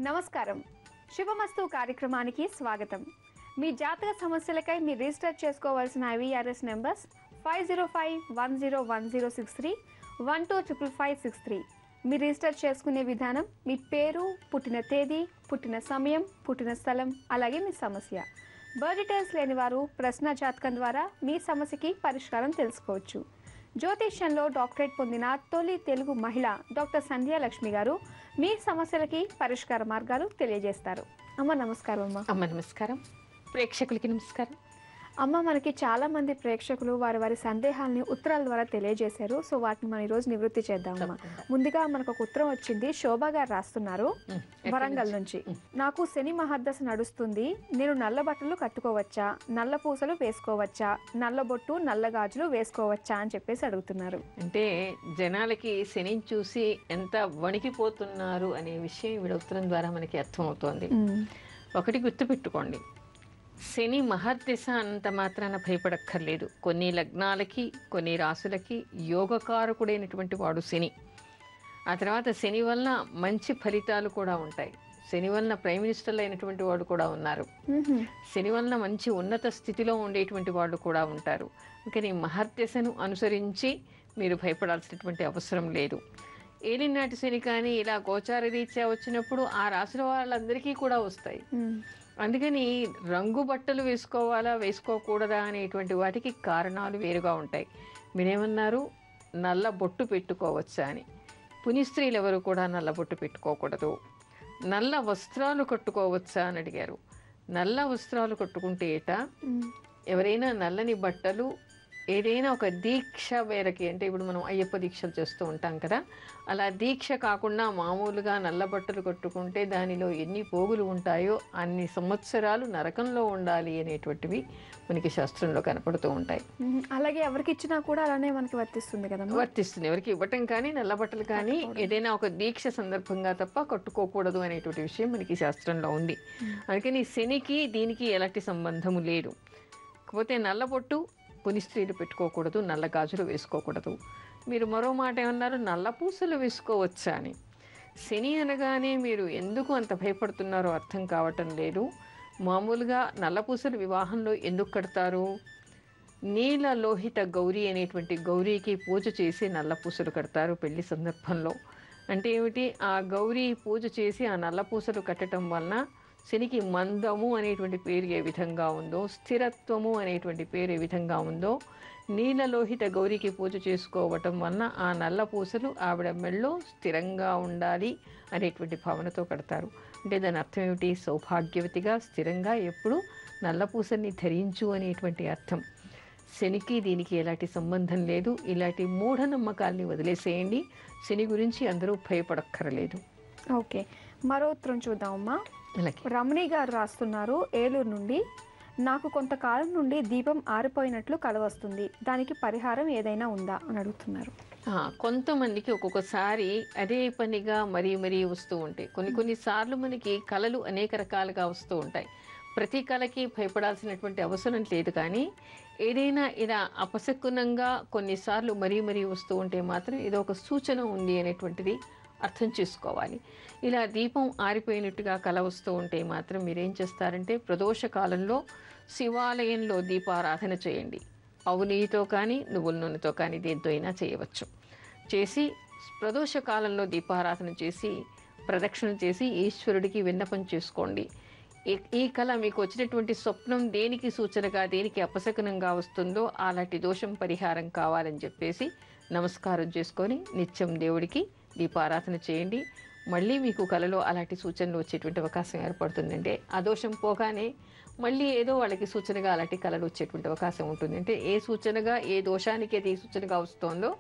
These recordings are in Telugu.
నమస్కారం. శుభమస్తు కార్యక్రమానికి స్వాగతం. మీ జాతక సమస్యలకై మీరు రిజిస్టర్ చేసుకోవాల్సిన IVRS నెంబర్స్ 5051010631255563. మీరు రిజిస్టర్ చేసుకునే విధానం మీ పేరు, పుట్టిన తేదీ, పుట్టిన సమయం, పుట్టిన స్థలం, అలాగే మీ సమస్య. బర్త్ డీటెయిల్స్ లేని వారు ప్రశ్న జాతకం ద్వారా మీ సమస్యకి పరిష్కారం తెలుసుకోవచ్చు. జ్యోతిష్యంలో డాక్టరేట్ పొందిన తొలి తెలుగు మహిళ డాక్టర్ సంధ్యాలక్ష్మి గారు మీ సమస్యలకి పరిష్కార మార్గాలు తెలియజేస్తారు. అమ్మ నమస్కారం. అమ్మ నమస్కారం. ప్రేక్షకులకి నమస్కారం. అమ్మ, మనకి చాలా మంది ప్రేక్షకులు వారి సందేహాలని ఉత్తరాల ద్వారా తెలియజేశారు. సో వాటిని మనం ఈరోజు నివృత్తి చేద్దాం. ముందుగా మనకు ఒక ఉత్తరం వచ్చింది. శోభా గారు రాస్తున్నారు, వరంగల్ నుంచి. నాకు శని మహర్దశ నడుస్తుంది. నేను నల్ల బట్టలు కట్టుకోవచ్చా, నల్ల పూసలు వేసుకోవచ్చా, నల్ల బొట్టు నల్ల గాజులు వేసుకోవచ్చా అని చెప్పేసి అడుగుతున్నారు. అంటే జనాలకి శని చూసి ఎంత వణికిపోతున్నారు అనే విషయం వీడి ఉత్తరం ద్వారా మనకి అర్థమవుతోంది. ఒకటి గుర్తుపెట్టుకోండి, శని మహర్దశ అంత మాత్రాన భయపడక్కర్లేదు. కొన్ని లగ్నాలకి, కొన్ని రాసులకి యోగకారకుడైనటువంటి వాడు శని. ఆ తర్వాత శని వలన మంచి ఫలితాలు కూడా ఉంటాయి. శని వలన ప్రైమ్ మినిస్టర్లు అయినటువంటి వాడు కూడా ఉన్నారు. శని వలన మంచి ఉన్నత స్థితిలో ఉండేటువంటి వాళ్ళు కూడా ఉంటారు. కానీ మహర్దశను అనుసరించి మీరు భయపడాల్సినటువంటి అవసరం లేదు. ఏలినాటి శని కానీ ఇలా గోచార రీత్యా వచ్చినప్పుడు ఆ రాసుల వాళ్ళందరికీ కూడా వస్తాయి. అందుకని రంగు బట్టలు వేసుకోవాలా వేసుకోకూడదా అనేటువంటి వాటికి కారణాలు వేరుగా ఉంటాయి. మీరేమన్నారు, నల్ల బొట్టు పెట్టుకోవచ్చా అని. పునిస్త్రీలు ఎవరు కూడా నల్ల బొట్టు పెట్టుకోకూడదు. నల్ల వస్త్రాలు కట్టుకోవచ్చా అని అడిగారు. నల్ల వస్త్రాలు కట్టుకుంటే ఎవరైనా నల్లని బట్టలు ఏదైనా ఒక దీక్ష వేరకి, అంటే ఇప్పుడు మనం అయ్యప్ప దీక్షలు చేస్తూ ఉంటాం కదా, అలా దీక్ష కాకుండా మామూలుగా నల్ల బట్టలు కట్టుకుంటే దానిలో ఎన్ని పోగులు ఉంటాయో అన్ని సంవత్సరాలు నరకంలో ఉండాలి అనేటువంటివి మనకి శాస్త్రంలో కనపడుతూ ఉంటాయి. అలాగే ఎవరికి ఇచ్చినా కూడా అలానే మనకి వర్తిస్తుంది కదా? వర్తిస్తుంది. ఎవరికి ఇవ్వటం కానీ నల్ల బట్టలు కానీ ఏదైనా ఒక దీక్ష సందర్భంగా తప్ప కట్టుకోకూడదు అనేటువంటి విషయం మనకి శాస్త్రంలో ఉంది. అందుకని శనికి దీనికి ఎలాంటి సంబంధము లేదు. కాకపోతే నల్ల బొట్టు పునిస్త్రీలు పెట్టుకోకూడదు, నల్ల గాజులు వేసుకోకూడదు. మీరు మరో మాట ఏమన్నారు, నల్ల పూసలు వేసుకోవచ్చా అని. శని అనగానే మీరు ఎందుకు అంత భయపడుతున్నారో అర్థం కావటం లేదు. మామూలుగా నల్ల పూసలు వివాహంలో ఎందుకు కడతారు? నీల లోహిత గౌరీ అనేటువంటి గౌరీకి పూజ చేసి నల్ల పూసలు కడతారు పెళ్లి సందర్భంలో. అంటే ఏమిటి, ఆ గౌరీ పూజ చేసి ఆ నల్ల పూసలు కట్టడం వలన శనికి మందము అనేటువంటి పేరు ఏ విధంగా ఉందో, స్థిరత్వము అనేటువంటి పేరు ఏ విధంగా ఉందో, నీలలోహిత గౌరికి పూజ చేసుకోవటం వలన ఆ నల్ల పూసలు ఆవిడ మెళ్ళో స్థిరంగా ఉండాలి అనేటువంటి భావనతో కడతారు. అంటే దాని అర్థం ఏమిటి, సౌభాగ్యవతిగా స్థిరంగా ఎప్పుడు నల్ల పూసల్ని ధరించు అనేటువంటి అర్థం. శనికి దీనికి ఎలాంటి సంబంధం లేదు. ఇలాంటి మూఢనమ్మకాల్ని వదిలేసేయండి. శని గురించి అందరూ భయపడక్కర్లేదు. ఓకే, మరో ఉత్తరం చూద్దామమ్మా. రమణి గారు రాస్తున్నారు, ఏలూరు నుండి. నాకు కొంతకాలం నుండి దీపం ఆరిపోయినట్లు కల వస్తుంది. దానికి పరిహారం ఏదైనా ఉందా అని అడుగుతున్నారు. కొంతమందికి ఒక్కొక్కసారి అదే పనిగా మరీ వస్తూ ఉంటాయి. కొన్ని సార్లు మనకి కళలు అనేక రకాలుగా వస్తూ ఉంటాయి. ప్రతి కళకి భయపడాల్సినటువంటి అవసరం లేదు. కానీ ఏదైనా ఇలా అపశకునంగా కొన్నిసార్లు మరీ వస్తూ ఉంటే మాత్రం ఏదో ఒక సూచన ఉంది అనేటువంటిది అర్థం చేసుకోవాలి. ఇలా దీపం ఆరిపోయినట్టుగా కల వస్తూ ఉంటే మాత్రం మీరేం చేస్తారంటే, ప్రదోష కాలంలో శివాలయంలో దీపారాధన చేయండి. ఆవు నెయ్యితో కానీ నువ్వుల నూనెతో కానీ దేంతో అయినా చేయవచ్చు. చేసి ప్రదోష కాలంలో దీపారాధన చేసి ప్రదక్షిణ చేసి ఈశ్వరుడికి విన్నపం చేసుకోండి. ఈ కళ మీకు వచ్చినటువంటి స్వప్నం దేనికి సూచనగా, దేనికి అపశకునంగా వస్తుందో అలాంటి దోషం పరిహారం కావాలని చెప్పేసి నమస్కారం చేసుకొని నిత్యం దేవుడికి దీపారాధన చేయండి. మళ్ళీ మీకు కళలో అలాంటి సూచనలు వచ్చేటువంటి అవకాశం ఏర్పడుతుందంటే, ఆ దోషం పోగానే మళ్ళీ ఏదో వాళ్ళకి సూచనగా అలాంటి కళలు వచ్చేటువంటి అవకాశం ఉంటుంది. అంటే ఏ సూచనగా, ఏ దోషానికి అది సూచనగా వస్తుందో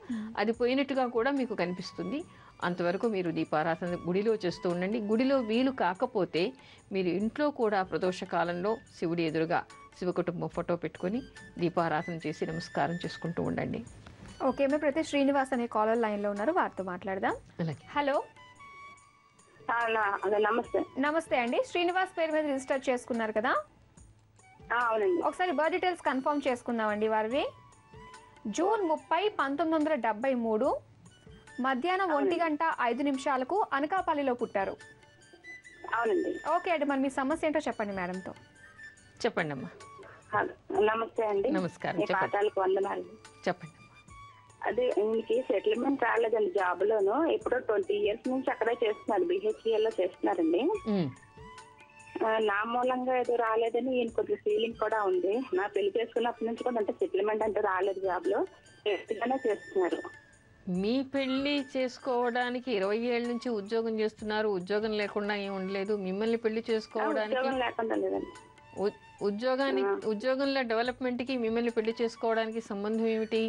అది పోయినట్టుగా కూడా మీకు కనిపిస్తుంది. అంతవరకు మీరు దీపారాధన గుడిలో చేస్తూ ఉండండి. గుడిలో వీలు కాకపోతే మీరు ఇంట్లో కూడా ప్రదోష కాలంలో శివుడి ఎదురుగా శివకుటుంబం ఫోటో పెట్టుకొని దీపారాధన చేసి నమస్కారం చేసుకుంటూ ఉండండి. ఓకే, మేము ప్రతి శ్రీనివాస్ అనే కాలర్ లైన్లో ఉన్నారు, వారితో మాట్లాడదాం. హలో, నమస్తే అండి. శ్రీనివాస్ పేరు మీద రిజిస్టర్ చేసుకున్నారు కదా? ఒకసారి బర్త్ డీటెయిల్స్ కన్ఫర్మ్ చేసుకుందామండి వారివి. జూన్ 30, 1973 మధ్యాహ్నం 1:05 అనకాపల్లిలో పుట్టారు. అవునండి. ఓకే అండి, మరి మీ సమస్య ఏంటో చెప్పండి మేడంతో. చెప్పండి అమ్మా. నమస్తే అండి. నమస్కారం, మీ చెప్పండి. పాఠాలకు వందనాలు. చెప్పండి. అదే ఈయనకి సెటిల్మెంట్ రాలేదండి జాబ్ లోను. ఎప్పుడో 20 years నుంచి అక్కడే చేస్తున్నారు, BHEL లో చేస్తున్నారండి. ఉమ్. నా మూలంగా ఏదో రాలేదని ఈయన కొద్దిగా ఫీలింగ్ కూడా ఉంది. నా పెళ్లి చేసుకున్నప్పటి నుంచి కూడా అంటే సెటిల్మెంట్ అంటే రాలేదు జాబ్ లో, గానే చేస్తున్నారు. మీ పెళ్లి చేసుకోవడానికి 20 ఏళ్ళ నుంచి ఉద్యోగం చేస్తున్నారు, ఉద్యోగం లేకుండా ఏం ఉండలేదు. మిమ్మల్ని పెళ్లి చేసుకోవడానికి ఉద్యోగం లేకుండా లేదండి. ఉద్యోగంలో డెవలప్మెంట్కి మిమ్మల్ని పెళ్లి చేసుకోవడానికి సంబంధం ఏమిటి?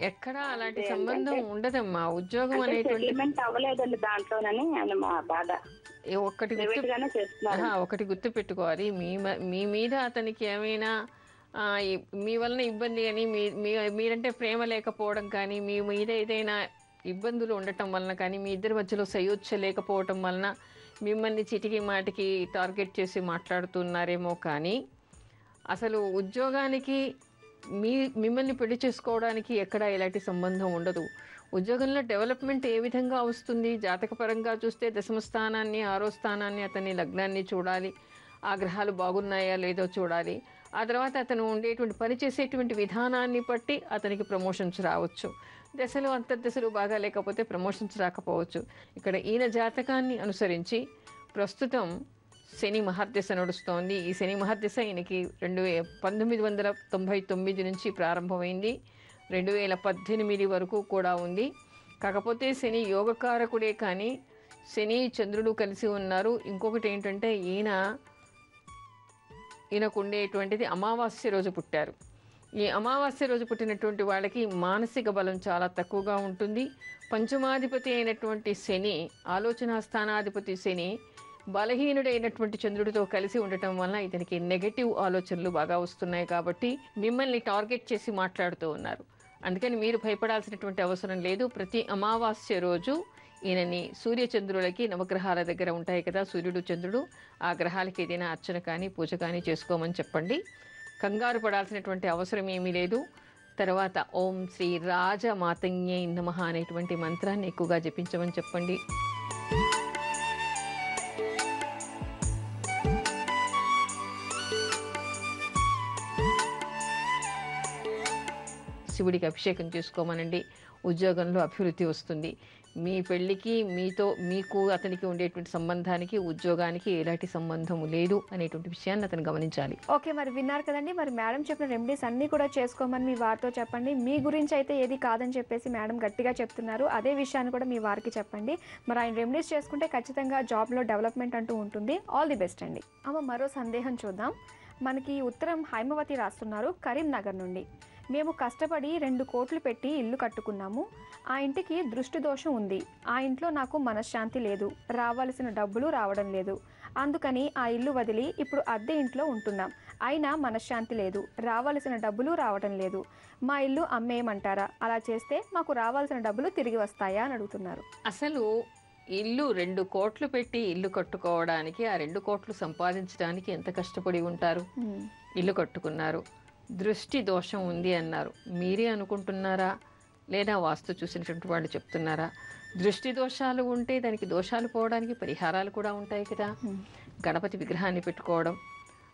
ఎక్కడా అలాంటి సంబంధం ఉండదమ్మా. ఉద్యోగం అనేటువంటి సెటిల్మెంట్ అవ్వలేదండి దాంట్లోనని ఆయన మా బాధ. ఒకటి ప్రైవేట్ గానే చేస్తున్నారు. ఒకటి గుర్తు పెట్టుకోవాలి. మీ మీద అతనికి ఏమైనా మీ వలన ఇబ్బంది అని మీరంటే ప్రేమ లేకపోవడం కానీ, మీ మీద ఏదైనా ఇబ్బందులు ఉండటం వలన కానీ, మీ ఇద్దరి మధ్యలో సయోధ్య లేకపోవటం వలన మిమ్మల్ని చిటికి మాటికి టార్గెట్ చేసి మాట్లాడుతున్నారేమో కానీ, అసలు ఉద్యోగానికి మిమ్మల్ని పెళ్లి చేసుకోవడానికి ఎక్కడా ఎలాంటి సంబంధం ఉండదు. ఉద్యోగంలో డెవలప్మెంట్ ఏ విధంగా వస్తుంది? జాతకపరంగా చూస్తే దశమ స్థానాన్ని, 6వ స్థానాన్ని, అతని లగ్నాన్ని చూడాలి. ఆ గ్రహాలు బాగున్నాయా లేదో చూడాలి. ఆ తర్వాత అతను ఉండేటువంటి పనిచేసేటువంటి విధానాన్ని బట్టి అతనికి ప్రమోషన్స్ రావచ్చు. దశలు అంతర్దశలు బాగా లేకపోతే ప్రమోషన్స్ రాకపోవచ్చు. ఇక్కడ ఈయన జాతకాన్ని అనుసరించి ప్రస్తుతం శని మహర్దశ నడుస్తోంది. ఈ శని మహర్దశ ఈయనకి 1999 నుంచి ప్రారంభమైంది, 2018 వరకు కూడా ఉంది. కాకపోతే శని యోగకారకుడే కానీ శని చంద్రుడు కలిసి ఉన్నారు. ఇంకొకటి ఏంటంటే ఈయనకు ఉండేటువంటిది అమావాస్య రోజు పుట్టారు. ఈ అమావాస్య రోజు పుట్టినటువంటి వాళ్ళకి మానసిక బలం చాలా తక్కువగా ఉంటుంది. పంచమాధిపతి అయినటువంటి శని, ఆలోచనా స్థానాధిపతి శని బలహీనుడైనటువంటి చంద్రుడితో కలిసి ఉండటం వలన ఇతనికి నెగటివ్ ఆలోచనలు బాగా వస్తున్నాయి. కాబట్టి మిమ్మల్ని టార్గెట్ చేసి మాట్లాడుతూ ఉన్నారు. అందుకని మీరు భయపడాల్సినటువంటి అవసరం లేదు. ప్రతి అమావాస్య రోజు ఈయనని సూర్యచంద్రులకి, నవగ్రహాల దగ్గర ఉంటాయి కదా సూర్యుడు చంద్రుడు, ఆ గ్రహాలకి ఏదైనా అర్చన కానీ పూజ కానీ చేసుకోమని చెప్పండి. కంగారు పడాల్సినటువంటి అవసరం ఏమీ లేదు. తర్వాత ఓం శ్రీ రాజమాతంగ్యై నమః అనేటువంటి మంత్రాన్ని ఎక్కువగా జపించమని చెప్పండి. శివుడికి అభిషేకం చేసుకోమనండి. ఉద్యోగంలో అభివృద్ధి వస్తుంది. మీ పెళ్ళికి మీకు అతనికి ఉండేటువంటి సంబంధానికి, ఉద్యోగానికి ఎలాంటి సంబంధము లేదు అనేటువంటి విషయాన్ని అతను గమనించాలి. ఓకే, మరి విన్నారు కదండి. మరి మేడం చెప్పిన రెమెడీస్ అన్నీ కూడా చేసుకోమని మీ వారితో చెప్పండి. మీ గురించి అయితే ఏది కాదని చెప్పేసి మేడం గట్టిగా చెప్తున్నారు. అదే విషయాన్ని కూడా మీ వారికి చెప్పండి. మరి ఆయన రెమెడీస్ చేసుకుంటే ఖచ్చితంగా జాబ్లో డెవలప్మెంట్ అంటూ ఉంటుంది. ఆల్ ది బెస్ట్ అండి. మరో సందేహం చూద్దాం. మనకి ఉత్తరం హైమవతి రాస్తున్నారు, కరీంనగర్ నుండి. మేము కష్టపడి 2 కోట్లు పెట్టి ఇల్లు కట్టుకున్నాము. ఆ ఇంటికి దృష్టి దోషం ఉంది. ఆ ఇంట్లో నాకు మనశ్శాంతి లేదు. రావాల్సిన డబ్బులు రావడం లేదు. అందుకని ఆ ఇల్లు వదిలి ఇప్పుడు అద్దె ఇంట్లో ఉంటున్నాం. అయినా మనశ్శాంతి లేదు. రావాల్సిన డబ్బులు రావడం లేదు. మా ఇల్లు అమ్మేయమంటారా? అలా చేస్తే మాకు రావాల్సిన డబ్బులు తిరిగి వస్తాయా అని అడుగుతున్నారు. అసలు ఇల్లు 2 కోట్లు పెట్టి ఇల్లు కట్టుకోవడానికి, ఆ 2 కోట్లు సంపాదించడానికి ఎంత కష్టపడి ఉంటారు? ఇల్లు కట్టుకున్నారు, దృష్టి దోషం ఉంది అన్నారు. మీరే అనుకుంటున్నారా లేదా వాస్తు చూసినటువంటి వాళ్ళు చెప్తున్నారా? దృష్టి దోషాలు ఉంటే దానికి దోషాలు పోవడానికి పరిహారాలు కూడా ఉంటాయి కదా. గణపతి విగ్రహాన్ని పెట్టుకోవడం,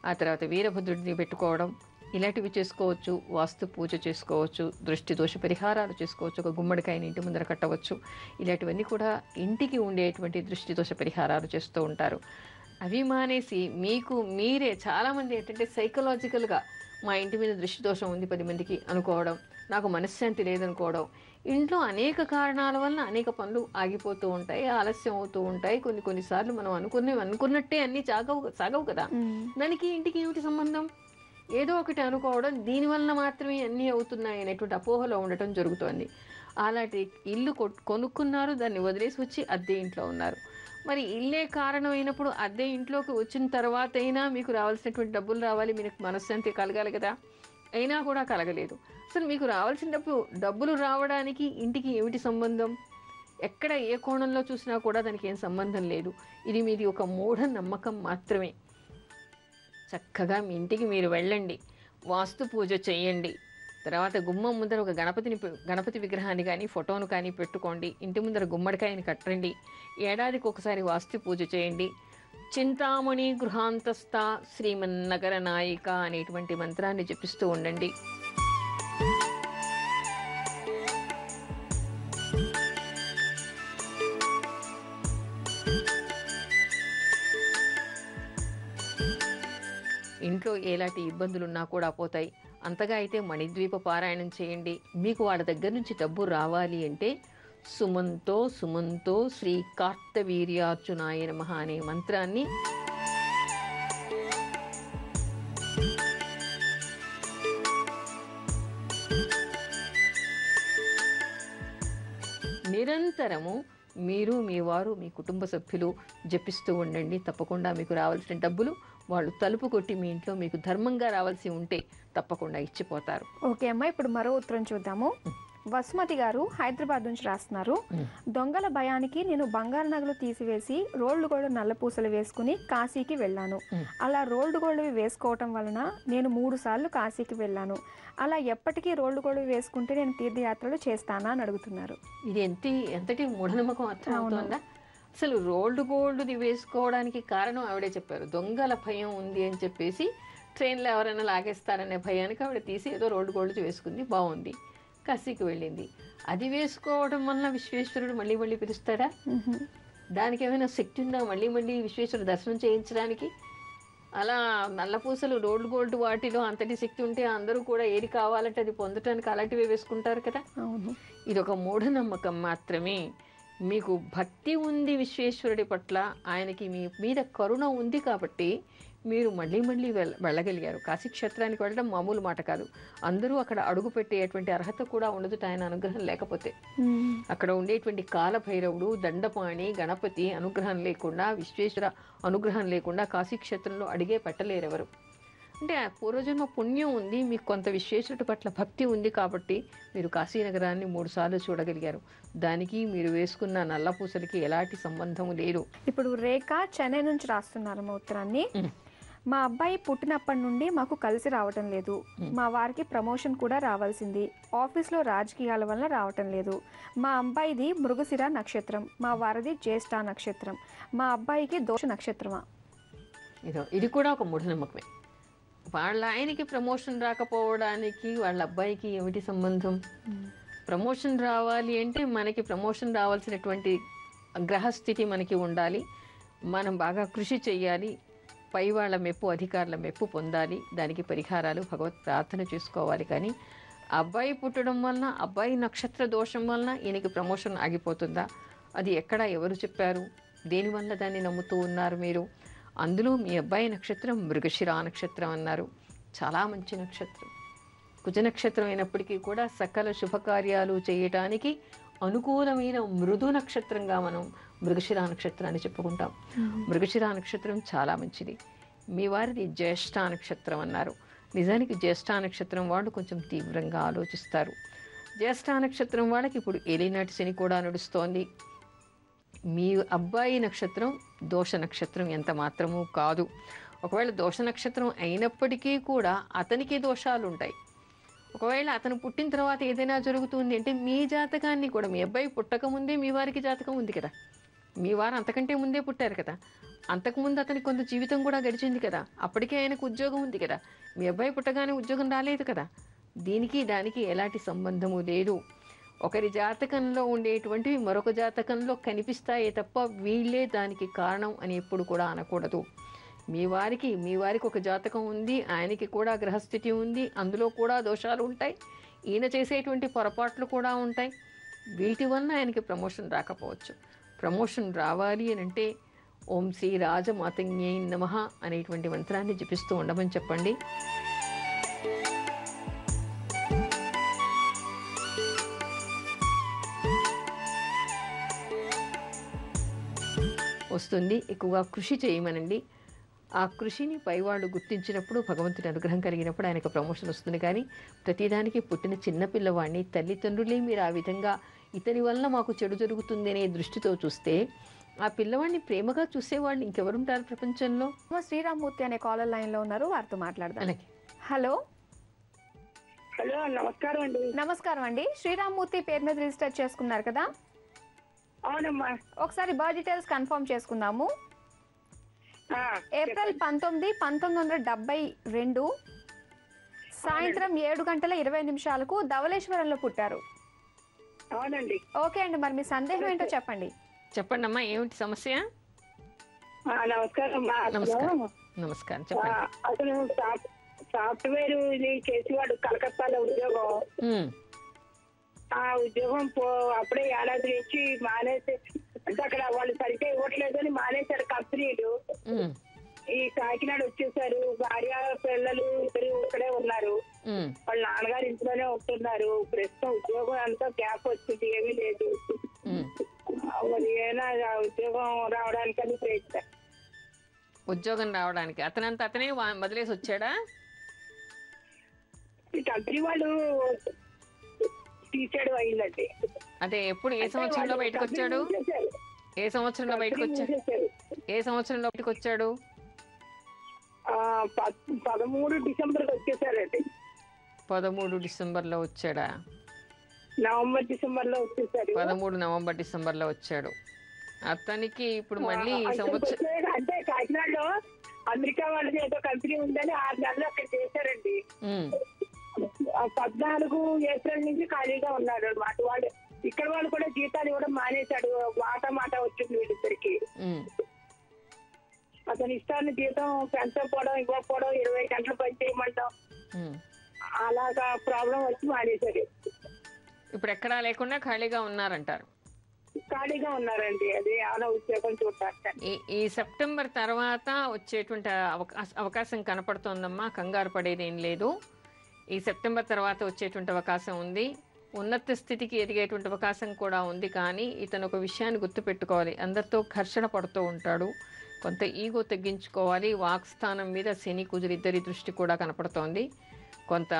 ఆ తర్వాత వీరభద్రుడిని పెట్టుకోవడం, ఇలాంటివి చేసుకోవచ్చు. వాస్తు పూజ చేసుకోవచ్చు, దృష్టి దోష పరిహారాలు చేసుకోవచ్చు. ఒక గుమ్మడికాయని ఇంటి ముందర కట్టవచ్చు. ఇలాంటివన్నీ కూడా ఇంటికి ఉండేటువంటి దృష్టి దోష పరిహారాలు చేస్తూ ఉంటారు. అవి మానేసి మీరే చాలామంది ఏంటంటే సైకలాజికల్గా మా ఇంటి మీద దృష్టి దోషం ఉంది 10 మందికి అనుకోవడం, నాకు మనశ్శాంతి లేదనుకోవడం, ఇంట్లో అనేక కారణాల వలన అనేక పనులు ఆగిపోతూ ఉంటాయి, ఆలస్యం అవుతూ ఉంటాయి. కొన్నిసార్లు మనం అనుకున్నట్టే అన్నీ సాగవు కదా. దానికి ఇంటికి ఏమిటి సంబంధం? ఏదో ఒకటి అనుకోవడం, దీనివల్ల మాత్రమే అన్నీ అవుతున్నాయి అనేటువంటి అపోహలో ఉండటం జరుగుతోంది. అలాంటి ఇల్లు కొనుక్కున్నారు, దాన్ని వదిలేసి వచ్చి అద్దె ఇంట్లో ఉన్నారు. మరి ఇల్లే కారణం అయినప్పుడు అద్దె ఇంట్లోకి వచ్చిన తర్వాత అయినా మీకు రావాల్సినటువంటి డబ్బులు రావాలి, మీకు మనశ్శాంతి కలగాలి కదా. అయినా కూడా కలగలేదు. అసలు మీకు రావాల్సిన డబ్బులు రావడానికి ఇంటికి ఏమిటి సంబంధం? ఎక్కడ ఏ కోణంలో చూసినా కూడా దానికి ఏం సంబంధం లేదు. ఇది మీది ఒక మూఢ నమ్మకం మాత్రమే. చక్కగా మీ ఇంటికి మీరు వెళ్ళండి, వాస్తు పూజ చేయండి, తర్వాత గుమ్మం ముందర ఒక గణపతి విగ్రహాన్ని కానీ ఫోటోను కానీ పెట్టుకోండి. ఇంటి ముందర గుమ్మడికాయని కట్టండి. ఏడాదికి ఒకసారి వాస్తు పూజ చేయండి. చింతామణి గృహాంతస్థ శ్రీమన్నగర నాయిక అనేటువంటి మంత్రాన్ని జపిస్తూ ఉండండి. ఇంట్లో ఎలాంటి ఇబ్బందులున్నా కూడా పోతాయి. అంతగా అయితే మణిద్వీప పారాయణం చేయండి. మీకు వాళ్ళ దగ్గర నుంచి డబ్బు రావాలి అంటే సుమంతో శ్రీ కార్తవీర్యార్జునాయ నమః అనే మంత్రాన్ని నిరంతరము మీరు, మీ వారు, మీ కుటుంబ సభ్యులు జపిస్తూ ఉండండి. తప్పకుండా మీకు రావాల్సిన డబ్బులు వాళ్ళు తలుపు కొట్టి మీ ఇంట్లో మీకు ధర్మంగా రావాల్సి ఉంటే తప్పకుండా ఇచ్చిపోతారు. ఓకే అమ్మ, ఇప్పుడు మరో ఉత్తరం చూద్దాము. వసుమతి గారు హైదరాబాద్ నుంచి రాస్తున్నారు. దొంగల భయానికి నేను బంగారు నగలు తీసివేసి రోల్డ్ గోల్డ్ నల్ల పూసలు వేసుకుని కాశీకి వెళ్ళాను. అలా రోల్డ్ గోల్డ్ వేసుకోవటం వలన నేను 3 సార్లు కాశీకి వెళ్ళాను. అలా ఎప్పటికీ రోల్డ్ గోల్డ్ వేసుకుంటే నేను తీర్థయాత్రలు చేస్తానా అని అడుగుతున్నారు. ఇది ఎంతటి మూఢనమ్మకం అర్థం అవుతుందా? అసలు రోల్డ్ గోల్డ్ది వేసుకోవడానికి కారణం ఆవిడే చెప్పారు. దొంగల భయం ఉంది అని చెప్పేసి ట్రైన్లో ఎవరైనా లాగేస్తారనే భయానికి ఆవిడ తీసి ఏదో రోల్డ్ గోల్డ్ వేసుకుంది, బాగుంది, కాశీకి వెళ్ళింది. అది వేసుకోవడం వల్ల విశ్వేశ్వరుడు మళ్ళీ మళ్ళీ పిలుస్తాడా? దానికి ఏమైనా శక్తి ఉందా మళ్ళీ మళ్ళీ విశ్వేశ్వరుడు దర్శనం చేయించడానికి? అలా నల్లపూసలు రోల్డ్ గోల్డ్ వాటిలో అంతటి శక్తి ఉంటే అందరూ కూడా ఏది కావాలంటే అది పొందటానికి అలాంటివి వేసుకుంటారు కదా. ఇది ఒక మూఢనమ్మకం మాత్రమే. మీకు భక్తి ఉంది విశ్వేశ్వరుడి పట్ల, ఆయనకి మీ మీద కరుణ ఉంది కాబట్టి మీరు మళ్ళీ మళ్ళీ వెళ్ళగలిగారు. కాశీక్షేత్రానికి వెళ్ళడం మామూలు మాట కాదు. అందరూ అక్కడ అడుగు పెట్టేటువంటి అర్హత కూడా ఉండదు ఆయన అనుగ్రహం లేకపోతే. అక్కడ ఉండేటువంటి కాలభైరవుడు, దండపాణి, గణపతి అనుగ్రహం లేకుండా, విశ్వేశ్వర అనుగ్రహం లేకుండా కాశీక్షేత్రంలో అడిగే పెట్టలేరు ఎవరు. అంటే పూర్వజన్మ పుణ్యం ఉంది, మీకు కొంత విశ్వేశ్వరుడి పట్ల భక్తి ఉంది కాబట్టి మీరు కాశీనగరాన్ని 3 సార్లు చూడగలిగారు. దానికి మీరు వేసుకున్న నల్ల పూసలకి ఎలాంటి సంబంధం లేదు. ఇప్పుడు రేఖ చెన్నై నుంచి రాస్తున్నారు మా ఉత్తరాన్ని. మా అబ్బాయి పుట్టినప్పటి నుండి మాకు కలిసి రావటం లేదు. మా వారికి ప్రమోషన్ కూడా రావాల్సింది, ఆఫీస్లో రాజకీయాల వల్ల రావటం లేదు. మా అబ్బాయిది మృగశిర నక్షత్రం, మా వారిది జ్యేష్ఠ నక్షత్రం. మా అబ్బాయికి దోష నక్షత్రమా? ఇది కూడా ఒక మూఢనమ్మకమే. వాళ్ళ ఆయనకి ప్రమోషన్ రాకపోవడానికి వాళ్ళ అబ్బాయికి ఏమిటి సంబంధం? ప్రమోషన్ రావాలి అంటే మనకి ప్రమోషన్ రావాల్సినటువంటి గ్రహస్థితి మనకి ఉండాలి. మనం బాగా కృషి చేయాలి. పై వాళ్ళ మెప్పు, అధికారుల మెప్పు పొందాలి. దానికి పరిహారాలు భగవత్ ప్రార్థన చేసుకోవాలి. కానీ అబ్బాయి పుట్టడం వలన, అబ్బాయి నక్షత్ర దోషం వలన ఈయనకి ప్రమోషన్ ఆగిపోతుందా? అది ఎక్కడ ఎవరు చెప్పారు? దేనివల్ల దాన్ని నమ్ముతూ ఉన్నారు మీరు? అందులో మీ అబ్బాయి నక్షత్రం మృగశిర నక్షత్రం అన్నారు. చాలా మంచి నక్షత్రం. కుజ నక్షత్రం అయినప్పటికీ కూడా సకల శుభకార్యాలు చేయటానికి అనుకూలమైన మృదు నక్షత్రంగా మనం మృగశిర నక్షత్రాన్ని చెప్పుకుంటాం. మృగశిర నక్షత్రం చాలా మంచిది. మీ వారిది జ్యేష్ఠ నక్షత్రం అన్నారు. నిజానికి జ్యేష్ఠ నక్షత్రం వాళ్ళు కొంచెం తీవ్రంగా ఆలోచిస్తారు. జ్యేష్ఠ నక్షత్రం వాళ్ళకి ఇప్పుడు ఏలినాటి శని కూడా నడుస్తోంది. మీ అబ్బాయి నక్షత్రం దోష నక్షత్రం ఎంత మాత్రమూ కాదు. ఒకవేళ దోష నక్షత్రం అయినప్పటికీ కూడా అతనికి దోషాలు ఉంటాయి. ఒకవేళ అతను పుట్టిన తర్వాత ఏదైనా జరుగుతుంది అంటే మీ జాతకాన్ని కూడా, మీ అబ్బాయి పుట్టకముందే మీ వారికి జాతకం ఉంది కదా, మీ వారు అంతకంటే ముందే పుట్టారు కదా, అంతకుముందు అతనికి కొంత జీవితం కూడా గడిచింది కదా, అప్పటికే ఆయనకు ఉద్యోగం ఉంది కదా, మీ అబ్బాయి పుట్టగానే ఉద్యోగం రాలేదు కదా. దీనికి దానికి ఎలాంటి సంబంధము లేదు. ఒకరి జాతకంలో ఉండేటువంటివి మరొక జాతకంలో కనిపిస్తాయే తప్ప వీళ్ళే దానికి కారణం అని ఎప్పుడు కూడా అనకూడదు. మీ వారికి ఒక జాతకం ఉంది, ఆయనకి కూడా గ్రహస్థితి ఉంది, అందులో కూడా దోషాలు ఉంటాయి, ఈయన చేసేటువంటి పొరపాట్లు కూడా ఉంటాయి. వీటి వలన ఆయనకి ప్రమోషన్ రాకపోవచ్చు. ప్రమోషన్ రావాలి అని అంటే ఓం శ్రీ రాజమాతంగ్యై నమః అనేటువంటి మంత్రాన్ని జపిస్తూ ఉండమని చెప్పండి. వస్తుంది. ఎక్కువగా కృషి చేయమనండి. ఆ కృషిని పైవాళ్ళు గుర్తించినప్పుడు, భగవంతుని అనుగ్రహం కలిగినప్పుడు ఆయనకు ప్రమోషన్ వస్తుంది. కానీ ప్రతిదానికి పుట్టిన చిన్నపిల్లవాడిని తల్లిదండ్రులే మీరు ఆ విధంగా ఇతని వల్ల మాకు చెడు జరుగుతుంది అనే దృష్టితో చూస్తే ఆ పిల్లవాడిని ప్రేమగా చూసేవాడిని ఇంకెవరుంటారు ప్రపంచంలో? శ్రీరామ్మూర్తి అనే కాలర్ లైన్లో ఉన్నారు, వారితో మాట్లాడదాం. అలాగే. హలో హలో, నమస్కారం అండి. నమస్కారం అండి. శ్రీరామ్మూర్తి పేరు మీద రిజిస్టర్ చేసుకున్నారు కదా? అవునమ్మా. ఒకసారి బర్త్ డీటెయిల్స్ కన్ఫర్మ్ చేసుకుందాము. ఏప్రిల్ 19, 1972 సాయంత్రం 7:20 ధవళేశ్వరంలో పుట్టారు. అవునండి. ఓకే అండి, మరి మీ సందేహం ఏంటో చెప్పండి. చెప్పండి అమ్మా, ఏమిటి సమస్య? నమస్కారం. నమస్కారం, చెప్పండి. అతను సాఫ్ట్వేర్ ఇది చేసేవాడు కలకత్తాలో ఉద్యోగం. ఆ ఉద్యోగం అప్పుడే ఏడాది నుంచి మానేసి, అంటే అక్కడ వాళ్ళు సరిగ్గా ఇవ్వట్లేదు అని మానేశారు కంపెనీలు. ఈ కాకినాడ వచ్చేసారు. భార్య పిల్లలు ఇద్దరు ఇక్కడే ఉన్నారు. వాళ్ళ నాన్నగారు ఇంట్లోనే ఉంటున్నారు. ప్రస్తుతం ఉద్యోగం అంతా గ్యాప్ వచ్చింది, ఏమీ లేదు. మరి ఏమైనా ఉద్యోగం రావడానికని ప్రయత్నం. ఉద్యోగం రావడానికి అతనంతా అతనే వదిలేసి వచ్చాడా? ఈ కంపెనీ వాళ్ళు తీసేయడం అయిందండి. అదే ఎప్పుడు, ఏ సంవత్సరంలో బయటకు వచ్చాడు? ఏ సంవత్సరంలో బయటకు వచ్చాడు? ఏ సంవత్సరంలో బయటకు వచ్చాడు? 13 డిసెంబర్కి వచ్చేసారండి. 13 డిసెంబర్లో వచ్చాడా? నవంబర్ డిసెంబర్లో వచ్చేసారు. 13 నవంబర్ డిసెంబర్లో వచ్చాడు. అతనికి ఇప్పుడు మళ్ళీ ఈ సంవత్సరం అంటే కాకినాడలో అమెరికా వాళ్ళది ఏదో కంపెనీ ఉందని 6 నెలలు అక్కడ చేశారండి. 14 ఏప్రిల్ నుంచి ఖాళీగా ఉన్నాడు అన్నమాట. వాళ్ళు ఇక్కడ వాళ్ళు కూడా జీతాలు ఇవ్వడం మానేశాడు. మాట వచ్చింది వీళ్ళిద్దరికి. అతని ఇష్టాన్ని జీతం పెంచకపోవడం, ఇవ్వకపోవడం, 20 గంటలు పని చేయమంటాం, అలాగా ప్రాబ్లం వచ్చి మానేశాడు. ఇప్పుడు ఎక్కడా లేకుండా ఖాళీగా ఉన్నారంటారు? ఖాళీగా ఉన్నారండి. అది ఏమైనా ఉద్యోగం చూడటానికి. ఈ సెప్టెంబర్ తర్వాత వచ్చేటువంటి అవకాశం కనపడుతోందమ్మా, కంగారు పడేది ఏం లేదు. ఈ సెప్టెంబర్ తర్వాత వచ్చేటువంటి అవకాశం ఉంది. ఉన్నత స్థితికి ఎదిగేటువంటి అవకాశం కూడా ఉంది. కానీ ఇతను ఒక విషయాన్ని గుర్తుపెట్టుకోవాలి, అందరితో ఘర్షణ పడుతూ ఉంటాడు. కొంత ఈగో తగ్గించుకోవాలి. వాక్స్థానం మీద శని కుజులు ఇద్దరి దృష్టి కూడా కనపడుతోంది. కొంత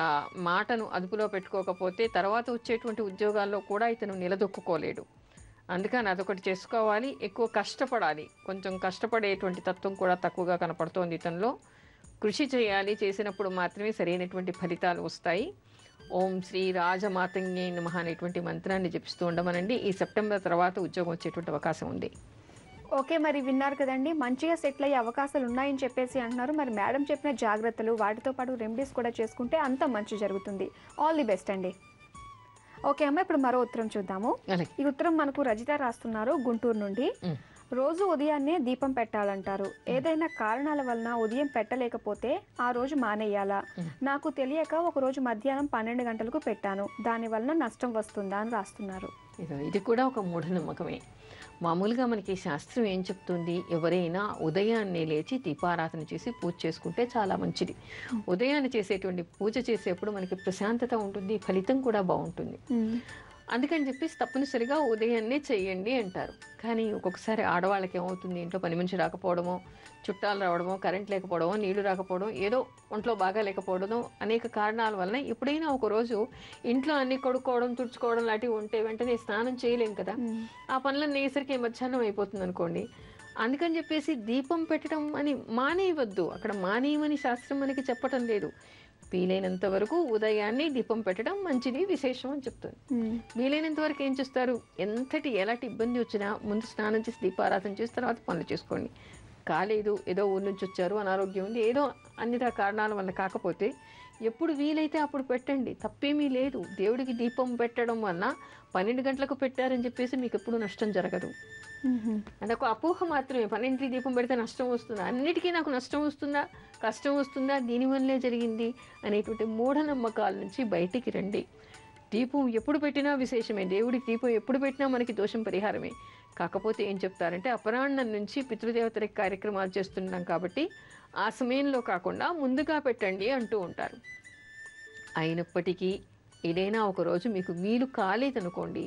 మాటను అదుపులో పెట్టుకోకపోతే తర్వాత వచ్చేటువంటి ఉద్యోగాల్లో కూడా ఇతను నిలదొక్కుకోలేడు. అందుకని అదొకటి చేసుకోవాలి. ఎక్కువ కష్టపడాలి. కొంచెం కష్టపడేటువంటి తత్వం కూడా తక్కువగా కనపడుతోంది ఇతనిలో. కృషి చేయాలి. చేసినప్పుడు మాత్రమే సరైనటువంటి ఫలితాలు వస్తాయి. ఓం శ్రీ రాజమాతంగే నమః అనేటువంటి మంత్రాన్ని జపిస్తూ ఉండమనండి. ఈ సెప్టెంబర్ తర్వాత ఉద్యోగం వచ్చేటువంటి అవకాశం ఉంది. ఓకే, మరి విన్నారు కదండి, మంచిగా సెటిల్ అయ్యే అవకాశాలు ఉన్నాయని చెప్పేసి అంటున్నారు. మరి మేడం చెప్పిన జాగ్రత్తలు, వాటితో పాటు రెమెడీస్ కూడా చేసుకుంటే అంత మంచి జరుగుతుంది. ఆల్ ది బెస్ట్ అండి. ఓకే అమ్మ, ఇప్పుడు మరో ఉత్తరం చూద్దాము. ఈ ఉత్తరం మనకు రజిత రాస్తున్నారు, గుంటూరు నుండి. రోజు ఉదయాన్నే దీపం పెట్టాలంటారు. ఏదైనా కారణాల వలన ఉదయం పెట్టలేకపోతే ఆ రోజు మానేయాలా? నాకు తెలియక ఒక రోజు మధ్యాహ్నం 12 గంటలకు పెట్టాను. దాని వలన నష్టం వస్తుందా అని రాస్తున్నారు. ఇది కూడా ఒక మూఢనమ్మకమే. మామూలుగా మనకి శాస్త్రం ఏం చెప్తుంది, ఎవరైనా ఉదయాన్నే లేచి దీపారాధన చేసి పూజ చేసుకుంటే చాలా మంచిది. ఉదయాన్నే చేసేటువంటి పూజ చేసేప్పుడు మనకి ప్రశాంతత ఉంటుంది, ఫలితం కూడా బాగుంటుంది. అందుకని చెప్పేసి తప్పనిసరిగా ఉదయాన్నే చెయ్యండి అంటారు. కానీ ఒక్కొక్కసారి ఆడవాళ్ళకి ఏమవుతుంది, ఇంట్లో పని మనిషి రాకపోవడమో, చుట్టాలు రావడమో, కరెంట్ లేకపోవడమో, నీళ్లు రాకపోవడం, ఏదో ఒంట్లో బాగా లేకపోవడమో, అనేక కారణాల వలన ఎప్పుడైనా ఒకరోజు ఇంట్లో అన్ని కడుక్కోవడం, తుడుచుకోవడం లాంటివి ఉంటే వెంటనే స్నానం చేయలేం కదా. ఆ పనులన్నీ అయ్యేసరికి మధ్యాహ్నం అయిపోతుంది అనుకోండి. అందుకని చెప్పేసి దీపం పెట్టడం అని మానేయవద్దు. అక్కడ మానేయమని శాస్త్రం మనకి చెప్పటం లేదు. వీలైనంత వరకు ఉదయాన్నే దీపం పెట్టడం మంచిది, విశేషం అని చెప్తుంది. వీలైనంత వరకు ఏం చేస్తారు, ఎలాంటి ఇబ్బంది వచ్చినా ముందు స్నానం చేసి దీపారాధన చేసి తర్వాత పనులు చేసుకోండి. కాలేదు, ఏదో ఊరి నుంచి వచ్చారు, అనారోగ్యం ఉంది, ఏదో అన్ని కారణాల వల్ల కాకపోతే ఎప్పుడు వీలైతే అప్పుడు పెట్టండి, తప్పేమీ లేదు. దేవుడికి దీపం పెట్టడం వల్ల 12 గంటలకు పెట్టారని చెప్పేసి మీకు ఎప్పుడు నష్టం జరగదు. అదొక అపోహ మాత్రమే. 12కి దీపం పెడితే నష్టం వస్తుందా, అన్నిటికీ నాకు నష్టం వస్తుందా, కష్టం వస్తుందా, దీనివల్లే జరిగింది అనేటువంటి మూఢనమ్మకాల నుంచి బయటికి రండి. దీపం ఎప్పుడు పెట్టినా విశేషమే. దేవుడికి దీపం ఎప్పుడు పెట్టినా మనకి దోషం పరిహారమే. కాకపోతే ఏం చెప్తారంటే, అపరాహ్నం నుంచి పితృదేవతలకి కార్యక్రమాలు చేస్తున్నాం కాబట్టి ఆ సమయంలో కాకుండా ముందుగా పెట్టండి అంటూ ఉంటారు. అయినప్పటికీ ఏదైనా ఒకరోజు మీకు వీలు కాలేదనుకోండి,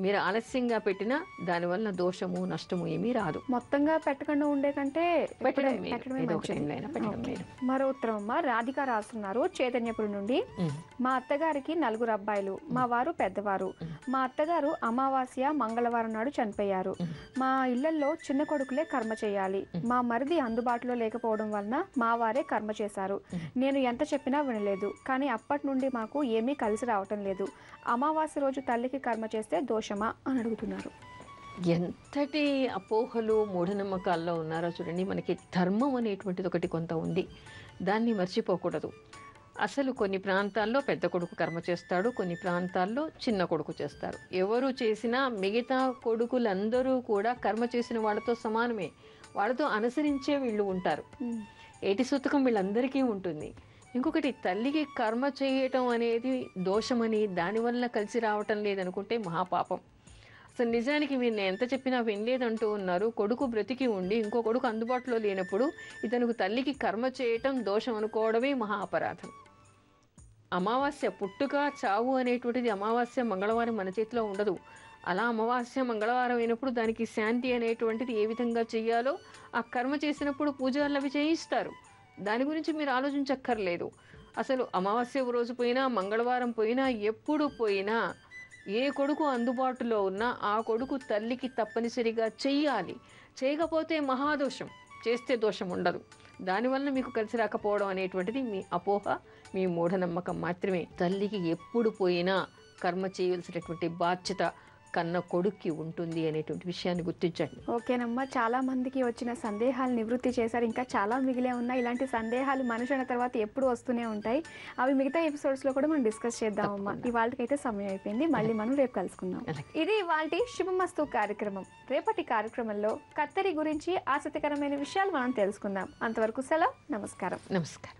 మీరు ఆలస్యంగా పెట్టినా దానివల్ల దోషము నష్టము ఏమీ రాదు. మొత్తంగా పెట్టకుండా ఉండే కంటే పెట్టడమే పెట్టడమే ఏదో ఒక మంచిది. టైంలో అయినా పెట్టడం ఓకే. మేలు. మరో ఉత్తరం అమ్మ రాధిక రాస్తున్నారు చైతన్యపురం నుండి. మా అత్తగారికి 4 అబ్బాయిలు, మా వారు పెద్దవారు. మా అత్తగారు అమావాస్య మంగళవారం నాడు చనిపోయారు. మా ఇళ్లలో చిన్న కొడుకులే కర్మ చేయాలి. మా మరిది అందుబాటులో లేకపోవడం వలన మా వారే కర్మ చేశారు. నేను ఎంత చెప్పినా వినలేదు. కానీ అప్పటి నుండి మాకు ఏమీ కలిసి రావటం లేదు. అమావాస్య రోజు తల్లికి కర్మ చేస్తే దోషమా అని అడుగుతున్నారు. ఎంతటి అపోహలు మూఢనమ్మకాల్లో ఉన్నారో చూడండి. మనకి ధర్మం అనేటువంటిది ఒకటి కొంత ఉంది, దాన్ని మర్చిపోకూడదు. అసలు కొన్ని ప్రాంతాల్లో పెద్ద కొడుకు కర్మ చేస్తాడు, కొన్ని ప్రాంతాల్లో చిన్న కొడుకు చేస్తారు. ఎవరు చేసినా మిగతా కొడుకులందరూ కూడా కర్మ చేసిన వాళ్ళతో సమానమే, వాళ్ళతో అనుసరించే వీళ్ళు ఉంటారు. ఏటి సూతకం వీళ్ళందరికీ ఉంటుంది. ఇంకొకటి, తల్లికి కర్మ చేయటం అనేది దోషమని దానివల్ల కలిసి రావటం లేదనుకుంటే మహాపాపం. అసలు నిజానికి మీరు నేను ఎంత చెప్పినా వినలేదంటూ ఉన్నారు. కొడుకు బ్రతికి ఉండి ఇంకో కొడుకు అందుబాటులో లేనప్పుడు ఇతనికి తల్లికి కర్మ చేయటం దోషం అనుకోవడమే మహా అపరాధం. అమావాస్య పుట్టుక చావు అనేటువంటిది అమావాస్య మంగళవారం మన చేతిలో ఉండదు. అలా అమావాస్య మంగళవారం అయినప్పుడు దానికి శాంతి అనేటువంటిది ఏ విధంగా చెయ్యాలో ఆ కర్మ చేసినప్పుడు పూజలు అవి చేయిస్తారు. దాని గురించి మీరు ఆలోచించక్కర్లేదు. అసలు అమావాస్య రోజు పోయినా మంగళవారం పోయినా ఎప్పుడు పోయినా ఏ కొడుకు అందుబాటులో ఉన్నా ఆ కొడుకు తల్లికి తప్పనిసరిగా చెయ్యాలి. చేయకపోతే మహాదోషం, చేస్తే దోషం ఉండదు. దానివల్ల మీకు కలిసి రాకపోవడం అనేటువంటిది మీ అపోహ, మీ మూఢనమ్మకం మాత్రమే. తల్లికి ఎప్పుడు పోయినా కర్మ చేయవలసినటువంటి బాధ్యత కన్న కొడుక్కి ఉంటుంది అనేటువంటి విషయాన్ని గుర్తించండి. ఓకేనమ్మా, చాలా మందికి వచ్చిన సందేహాలు నివృత్తి చేశారు. ఇంకా చాలా మిగిలే ఉన్నాయి. ఇలాంటి సందేహాలు మనిషి అయిన తర్వాత ఎప్పుడు వస్తూనే ఉంటాయి. అవి మిగతా ఎపిసోడ్స్లో కూడా మనం డిస్కస్ చేద్దామమ్మా. ఇవాళకైతే సమయం అయిపోయింది. మళ్ళీ మనం రేపు కలుసుకుందాం. ఇది ఇవాల్టి శుభమస్తు కార్యక్రమం. రేపటి కార్యక్రమంలో కత్తెరి గురించి ఆసక్తికరమైన విషయాలు మనం తెలుసుకుందాం. అంతవరకు సెలవు. నమస్కారం. నమస్కారం.